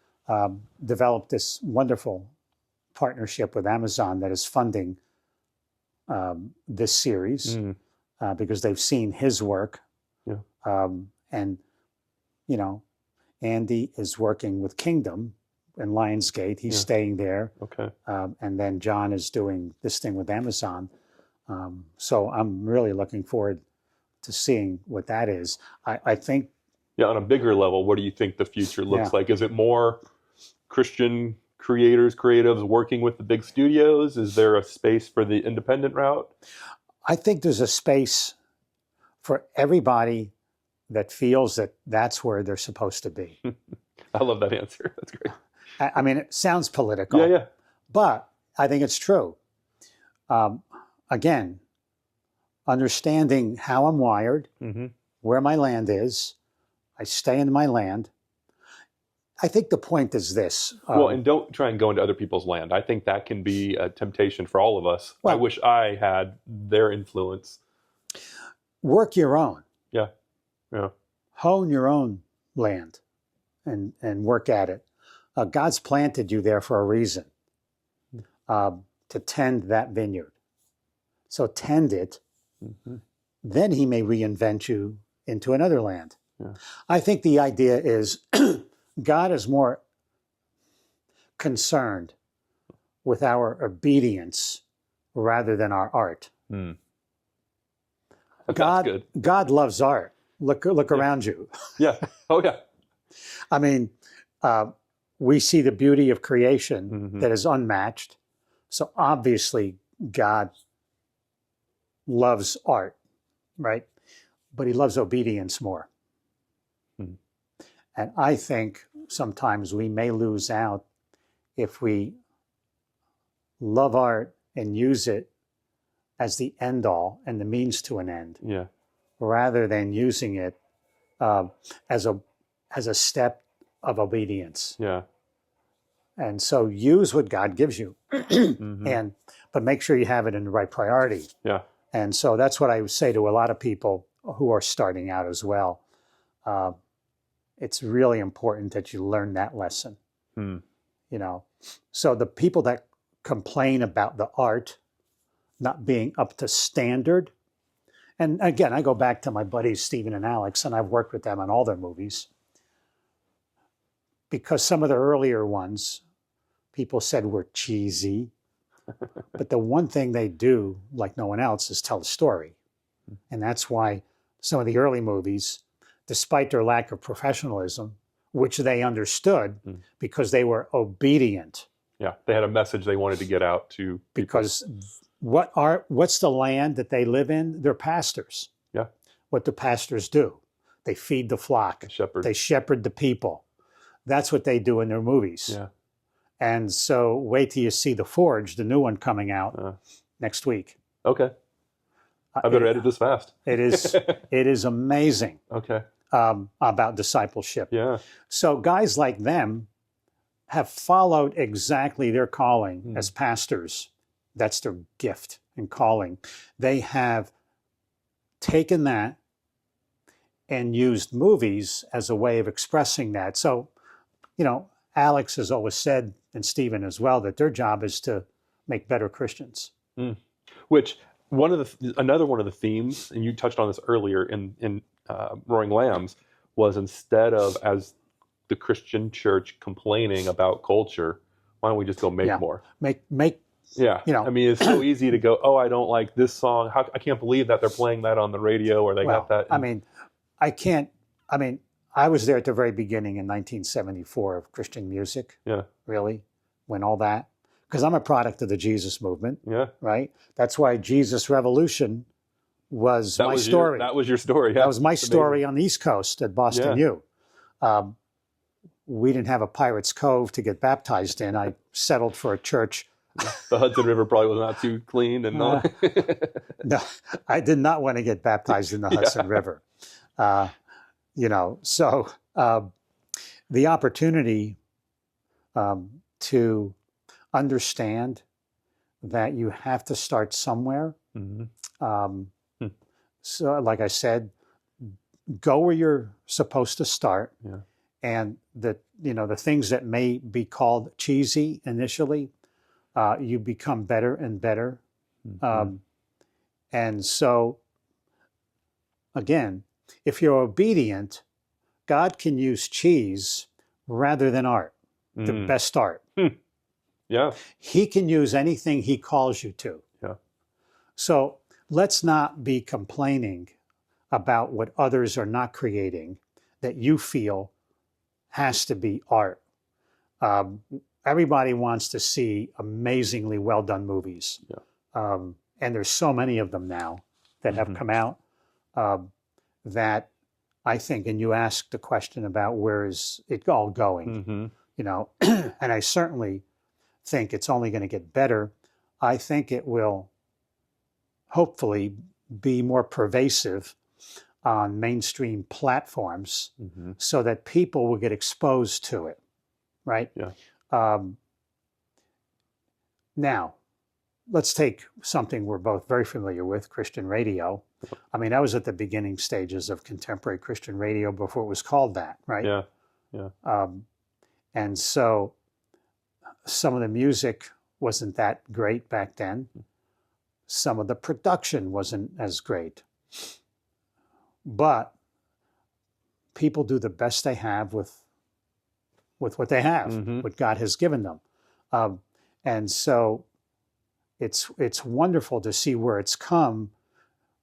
developed this wonderful partnership with Amazon that is funding this series because they've seen his work. Yeah. And Andy is working with Kingdom and Lionsgate. He's staying there. Okay. And then John is doing this thing with Amazon. So I'm really looking forward to seeing what that is. I think. Yeah, on a bigger level, what do you think the future looks like? Is it more Christian creatives working with the big studios? Is there a space for the independent route? I think there's a space for everybody that feels that that's where they're supposed to be. I love that answer. That's great. I mean, it sounds political. Yeah. But I think it's true. Again, understanding how I'm wired, where my land is, I stay in my land. I think the point is this. And don't try and go into other people's land. I think that can be a temptation for all of us. I wish I had their influence. Work your own. Yeah. Hone your own land and work at it. God's planted you there for a reason, to tend that vineyard. So tend it, then he may reinvent you into another land. Yeah. I think the idea is God is more concerned with our obedience rather than our art. God loves art. Look around you. Yeah. Oh, yeah. I mean, we see the beauty of creation that is unmatched. So obviously, God loves art, right? But he loves obedience more. And I think sometimes we may lose out if we love art and use it as the end all and the means to an end, rather than using it as a step of obedience. Yeah. And so use what God gives you, but make sure you have it in the right priority. Yeah. And so that's what I would say to a lot of people who are starting out as well. It's really important that you learn that lesson. So the people that complain about the art not being up to standard, and again, I go back to my buddies Stephen and Alex, and I've worked with them on all their movies, because some of the earlier ones, people said were cheesy, but the one thing they do, like no one else, is tell a story. And that's why some of the early movies, despite their lack of professionalism, which they understood because they were obedient. Yeah, they had a message they wanted to get out to people. Because what's the land that they live in? They're pastors. Yeah. What do pastors do? They feed the flock. They shepherd the people. That's what they do in their movies. Yeah. And so wait till you see The Forge, the new one coming out next week. Okay. I better edit this fast. It is amazing. Okay. About discipleship. Yeah. So guys like them have followed exactly their calling as pastors. That's their gift and calling. They have taken that and used movies as a way of expressing that. So, Alex has always said, and Stephen as well, that their job is to make better Christians. Which another one of the themes, and you touched on this earlier in Roaring Lambs, was instead of as the Christian church complaining about culture, why don't we just go make more? Make. Yeah. I mean, it's so easy to go, oh, I don't like this song. I can't believe that they're playing that on the radio, or they got that. I was there at the very beginning in 1974 of Christian music. Yeah. Really, when all that, because I'm a product of the Jesus movement. Yeah. Right. That's why Jesus Revolution was my story. That was your story. Yeah. That was my story on the East Coast at Boston U. We didn't have a Pirates Cove to get baptized in. I settled for a church. The Hudson River probably was not too clean, and no, I did not want to get baptized in the Hudson River. So the opportunity to understand that you have to start somewhere. So, like I said, go where you're supposed to start, and the things that may be called cheesy initially, you become better and better. And so, again, if you're obedient, God can use cheese rather than art, the best art. Yeah. He can use anything he calls you to. Yeah. So let's not be complaining about what others are not creating that you feel has to be art. Everybody wants to see amazingly well done movies. Yeah. And there's so many of them now that have come out that I think, and you asked the question about where is it all going, and I certainly think it's only going to get better. I think it will hopefully be more pervasive on mainstream platforms so that people will get exposed to it, right? Yeah. Now, let's take something we're both very familiar with, Christian radio. I mean, I was at the beginning stages of contemporary Christian radio before it was called that, right? Yeah, yeah. And so some of the music wasn't that great back then. Some of the production wasn't as great. But people do the best they have with what they have, what God has given them. And so it's wonderful to see where it's come.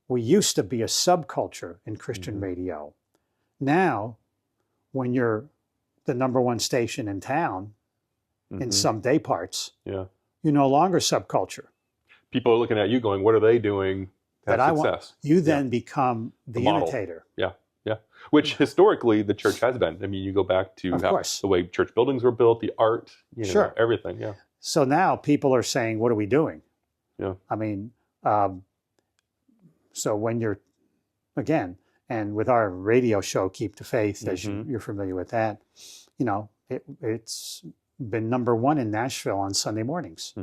We used to be a subculture in Christian radio. Now, when you're the number one station in town, in some day parts, you're no longer subculture. People are looking at you going, what are they doing to have success? You then become the imitator. Yeah, yeah. Which historically the church has been. I mean, you go back to the way church buildings were built, the art, everything, So now people are saying, what are we doing? Yeah. I mean, so when you're, again, and with our radio show, Keep the Faith, as you're familiar with that, it's been number one in Nashville on Sunday mornings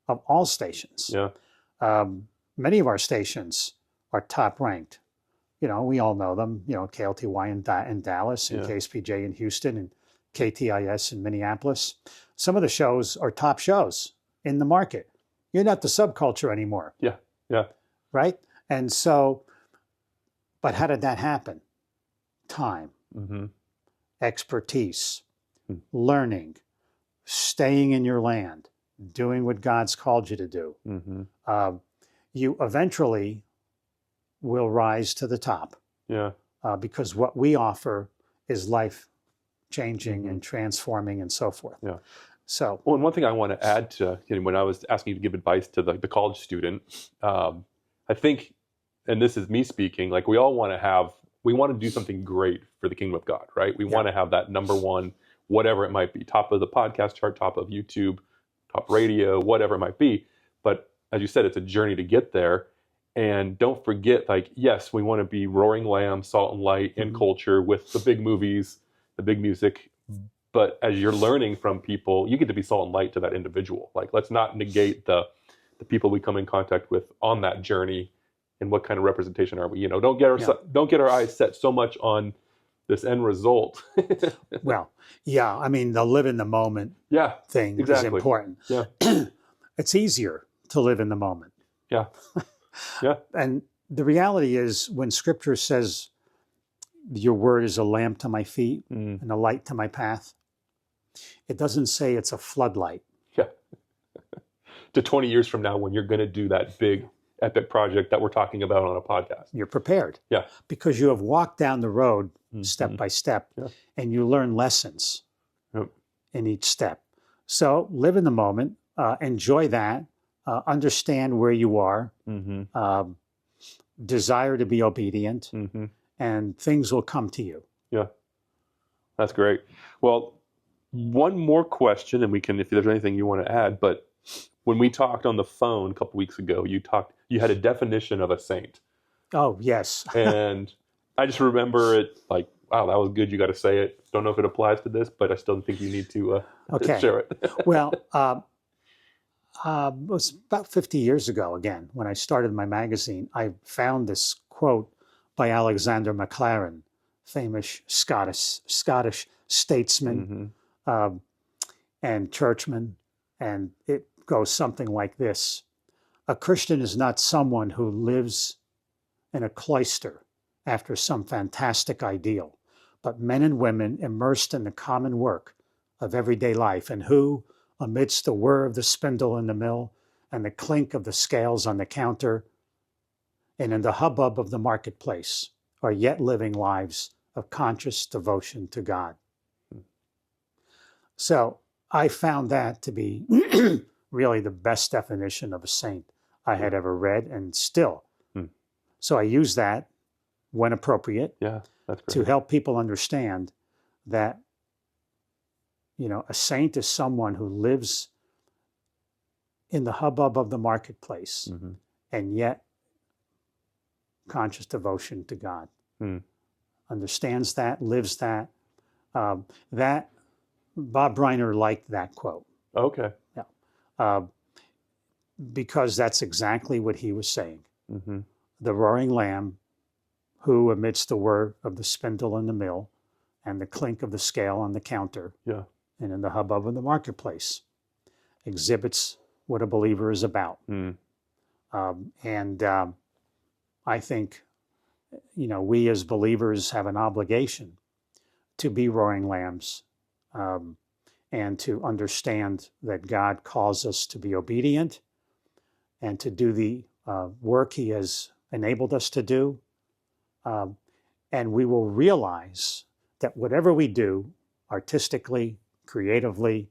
of all stations. Yeah. Many of our stations are top ranked. We all know them, KLTY in Dallas and KSPJ in Houston and KTIS in Minneapolis. Some of the shows are top shows in the market. You're not the subculture anymore. Yeah, yeah. Right? And so, but how did that happen? Time, expertise, learning, staying in your land, doing what God's called you to do. You eventually will rise to the top. Yeah. Because what we offer is life changing and transforming and so forth. Yeah. So, well, and one thing I want to add to when I was asking you to give advice to the college student, I think, and this is me speaking, like we all want to do something great for the kingdom of God, right? We want to have that number one, whatever it might be, top of the podcast chart, top of YouTube, top radio, whatever it might be. But as you said, it's a journey to get there. And don't forget, yes, we want to be roaring lamb, salt and light in culture with the big movies, the big music. But as you're learning from people, you get to be salt and light to that individual. Let's not negate the people we come in contact with on that journey and what kind of representation are we? You know, don't get Yeah. don't get our eyes set so much on this end result. Well, yeah, I mean, the live in the moment Yeah, thing exactly. is important. Yeah, It's easier to live in the moment. yeah, yeah. And the reality is, when scripture says, your word is a lamp to my feet Mm, and a light to my path, it doesn't say it's a floodlight. yeah. To 20 years from now, when you're going to do that big epic project that we're talking about on a podcast. You're prepared. Yeah. Because you have walked down the road step Mhm. by step, Yeah. and you learn lessons Yep. in each step. So live in the moment, enjoy that, understand where you are, Mhm. desire to be obedient, Mhm. and things will come to you. Yeah. That's great. Well, one more question, and we can, if there's anything you want to add, but when we talked on the phone a couple weeks ago, you had a definition of a saint. Oh, yes. And I just remember it like, wow, that was good. You got to say it. Don't know if it applies to this, but I still think you need to Okay. share it. Well, it was about 50 years ago, again, when I started my magazine, I found this quote by Alexander MacLaren, famous Scottish statesman Mhm. and churchman. And it goes something like this: a Christian is not someone who lives in a cloister after some fantastic ideal, but men and women immersed in the common work of everyday life, and who, amidst the whir of the spindle in the mill and the clink of the scales on the counter and in the hubbub of the marketplace, are yet living lives of conscious devotion to God. So I found that to be really the best definition of a saint I had ever read, and still. Hmm. So I use that when appropriate Yeah, that's great. to help people understand that, you know, a saint is someone who lives in the hubbub of the marketplace Mhm. and yet conscious devotion to God. Hmm. Understands that, lives that. That Bob Briner liked that quote. Okay. Because that's exactly what he was saying. Mm-hmm. The roaring lamb, who amidst the whir of the spindle in the mill and the clink of the scale on the counter Yeah. and in the hubbub of the marketplace, exhibits what a believer is about. Mm. I think, you know, we as believers have an obligation to be roaring lambs, and to understand that God calls us to be obedient and to do the work he has enabled us to do. And we will realize that whatever we do, artistically, creatively,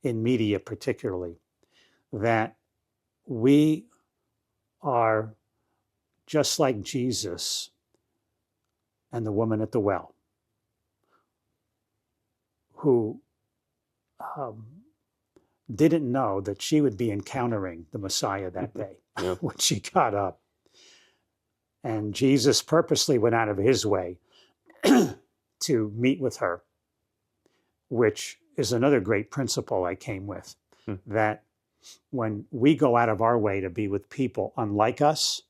in media particularly, that we are just like Jesus and the woman at the well, who didn't know that she would be encountering the Messiah that day Yeah. when she got up. And Jesus purposely went out of his way to meet with her, which is another great principle I came with, that when we go out of our way to be with people unlike us,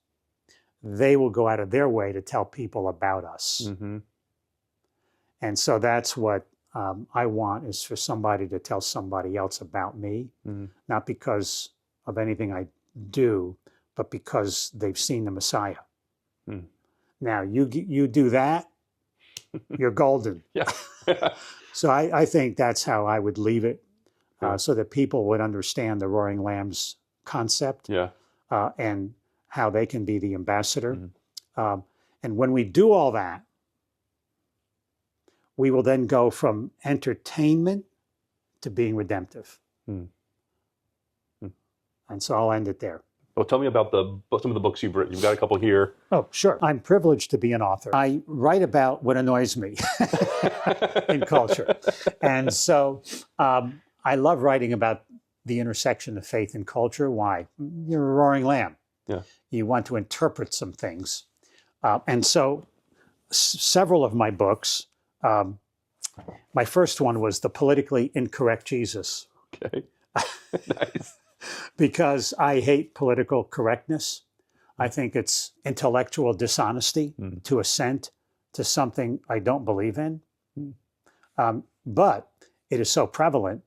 they will go out of their way to tell people about us. Mm-hmm. And so that's what I want, is for somebody to tell somebody else about me, not because of anything I do, but because they've seen the Messiah. Mm. Now, you do that, you're golden. Yeah. So I think that's how I would leave it, Yeah. so that people would understand the roaring lambs concept, Yeah. and how they can be the ambassador. And when we do all that, we will then go from entertainment to being redemptive. Mm. And so I'll end it there. Well, tell me about some of the books you've written. You've got a couple here. Oh, sure. I'm privileged to be an author. I write about what annoys me in culture. And so I love writing about the intersection of faith and culture. Why? You're a roaring lamb. Yeah. You want to interpret some things. And so several of my books, my first one was The Politically Incorrect Jesus. Okay. Nice. Because I hate political correctness. I think it's intellectual dishonesty to assent to something I don't believe in. But it is so prevalent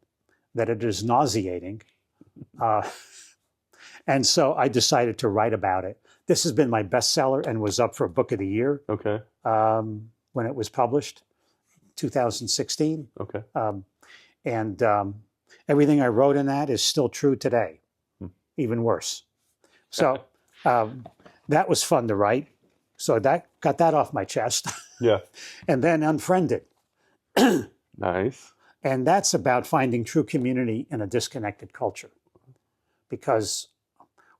that it is nauseating. And so I decided to write about it. This has been my bestseller and was up for Book of the Year Okay. when it was published, 2016. Okay. And everything I wrote in that is still true today, even worse. So that was fun to write. So that got that off my chest. Yeah. And then Unfriended. Nice. And that's about finding true community in a disconnected culture. Because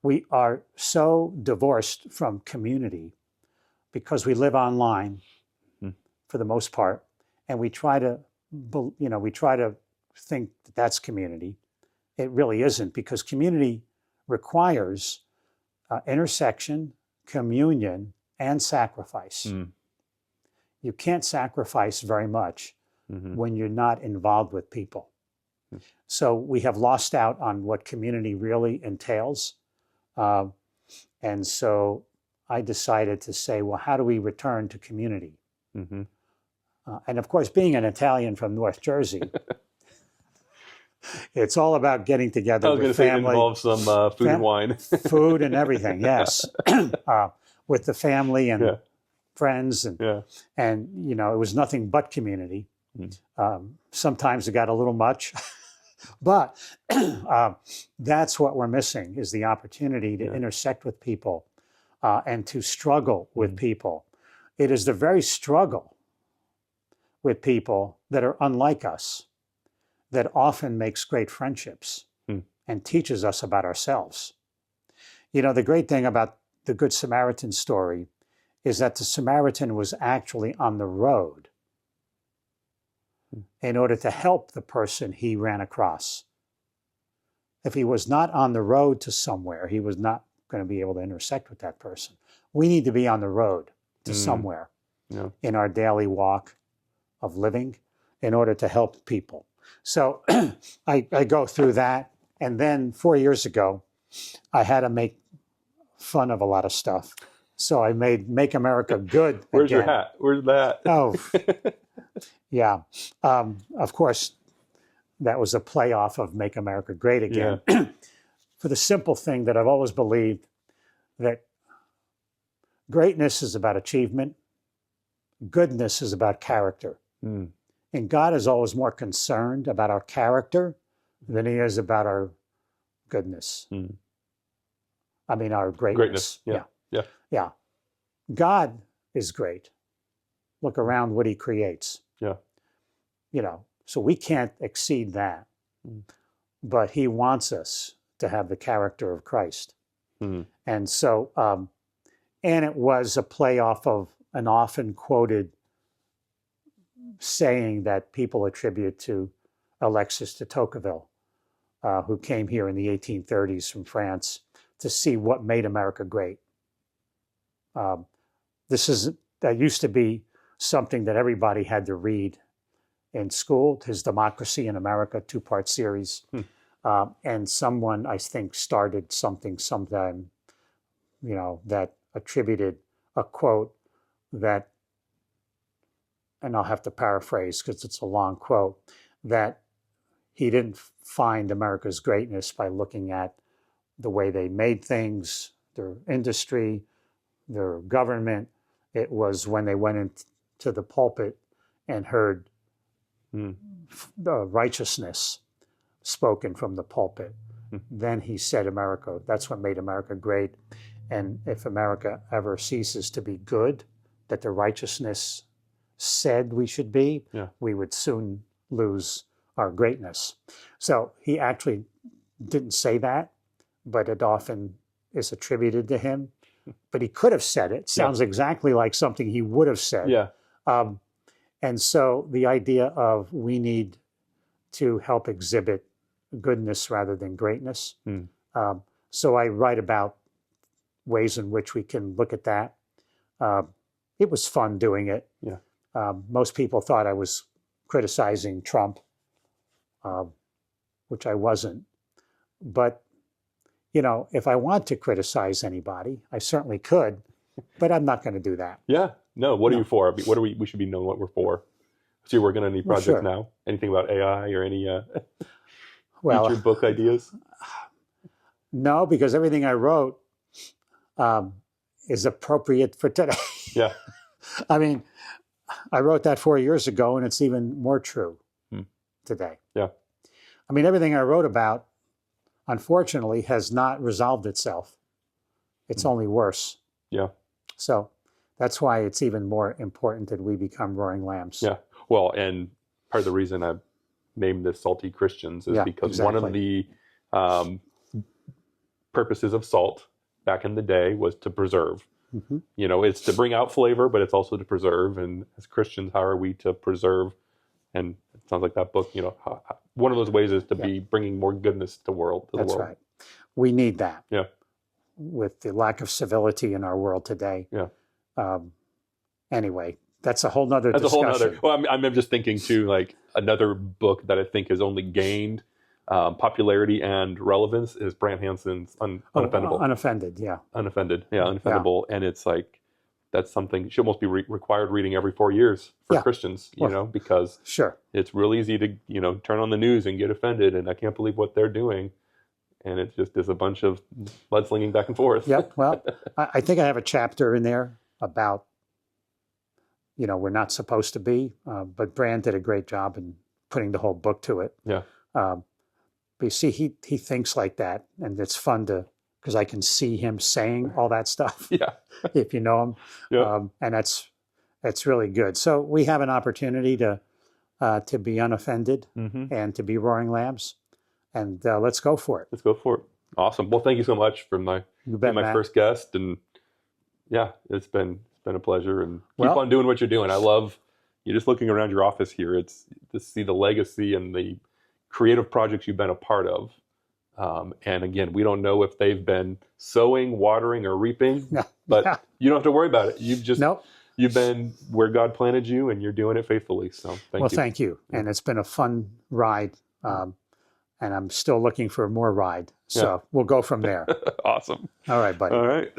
we are so divorced from community because we live online for the most part, and we try to think that that's community. It really isn't, because community requires intersection, communion, and sacrifice. You can't sacrifice very much when you're not involved with people. So we have lost out on what community really entails. And so I decided to say, well, how do we return to community? And of course, being an Italian from North Jersey, it's all about getting together with family. It involves some food and wine. Food and everything, yes. With the family and friends. And you know, it was nothing but community. Sometimes it got a little much. But that's what we're missing, is the opportunity to intersect with people and to struggle with people. It is the very struggle with people that are unlike us that often makes great friendships and teaches us about ourselves. You know, the great thing about the Good Samaritan story is that the Samaritan was actually on the road in order to help the person he ran across. If he was not on the road to somewhere, he was not going to be able to intersect with that person. We need to be on the road to somewhere in our daily walk of living in order to help people. So I go through that. And then 4 years ago, I had to make fun of a lot of stuff. So I made Make America Good Where's again. your hat? Where's the hat? Oh, yeah. Of course, that was a playoff of Make America Great Again. For the simple thing that I've always believed, that greatness is about achievement, goodness is about character. And God is always more concerned about our character than he is about our goodness. I mean, our greatness. Yeah. God is great. Look around what he creates. You know, so we can't exceed that. But he wants us to have the character of Christ. And so, and it was a playoff of an often quoted saying that people attribute to Alexis de Tocqueville, who came here in the 1830s from France to see what made America great. That used to be something that everybody had to read in school, his Democracy in America 2-part series. And someone, I think, started something sometime, you know, that attributed a quote that, and I'll have to paraphrase because it's a long quote, that he didn't find America's greatness by looking at the way they made things, their industry, their government. It was when they went into the pulpit and heard the righteousness spoken from the pulpit. Then he said America, that's what made America great. And if America ever ceases to be good, that the righteousness said we should be, we would soon lose our greatness. So he actually didn't say that, but it often is attributed to him. But he could have said it. Sounds exactly like something he would have said. And so the idea of we need to help exhibit goodness rather than greatness. So I write about ways in which we can look at that. It was fun doing it. Most people thought I was criticizing Trump, which I wasn't. But if I want to criticize anybody, I certainly could, but I'm not going to do that. Yeah. No. What are No. you for? What are we? We should be knowing what we're for. So you're working on any Well, projects sure. now? Anything about AI or any Well, future book ideas? no, because everything I wrote is appropriate for today. Yeah. I mean, I wrote that 4 years ago, and it's even more true today. Yeah. I mean, everything I wrote about, unfortunately, has not resolved itself. It's only worse. Yeah. So that's why it's even more important that we become roaring lambs. Yeah. Well, and part of the reason I've named this Salty Christians is Yeah, because one of the purposes of salt back in the day was to preserve. Mhm. It's to bring out flavor, but it's also to preserve. And as Christians, how are we to preserve? And it sounds like that book, one of those ways is to be bringing more goodness to the world. That's right. We need that. Yeah. With the lack of civility in our world today. Yeah. Anyway, that's a whole nother That's discussion. a whole nother. Well, I'm just thinking too, like another book that I think has only gained popularity and relevance is Brant Hansen's Unoffendable. Unoffended, yeah. Unoffended, yeah, Unoffendable. And it's like, that's something should almost be required reading every 4 years for Christians, because Sure. it's real easy to, turn on the news and get offended. And I can't believe what they're doing. And it just is a bunch of mudslinging back and forth. Yep. Well, I think I have a chapter in there about, we're not supposed to be, but Brand did a great job in putting the whole book to it. Yeah. But you see, he thinks like that, and it's fun because I can see him saying all that stuff. Yeah. If you know him. Yeah. And that's really good. So we have an opportunity to be unoffended and to be roaring lambs, and let's go for it. Let's go for it. Awesome. Well, thank you so much for my first guest, and yeah, it's been a pleasure, and keep on doing what you're doing. I love you just looking around your office here. It's to see the legacy and the creative projects you've been a part of. And again, we don't know if they've been sowing, watering, or reaping, but you don't have to worry about it. You've been where God planted you, and you're doing it faithfully. So thank you. Well, thank you. And it's been a fun ride. And I'm still looking for more ride. So we'll go from there. Awesome. All right, buddy. All right.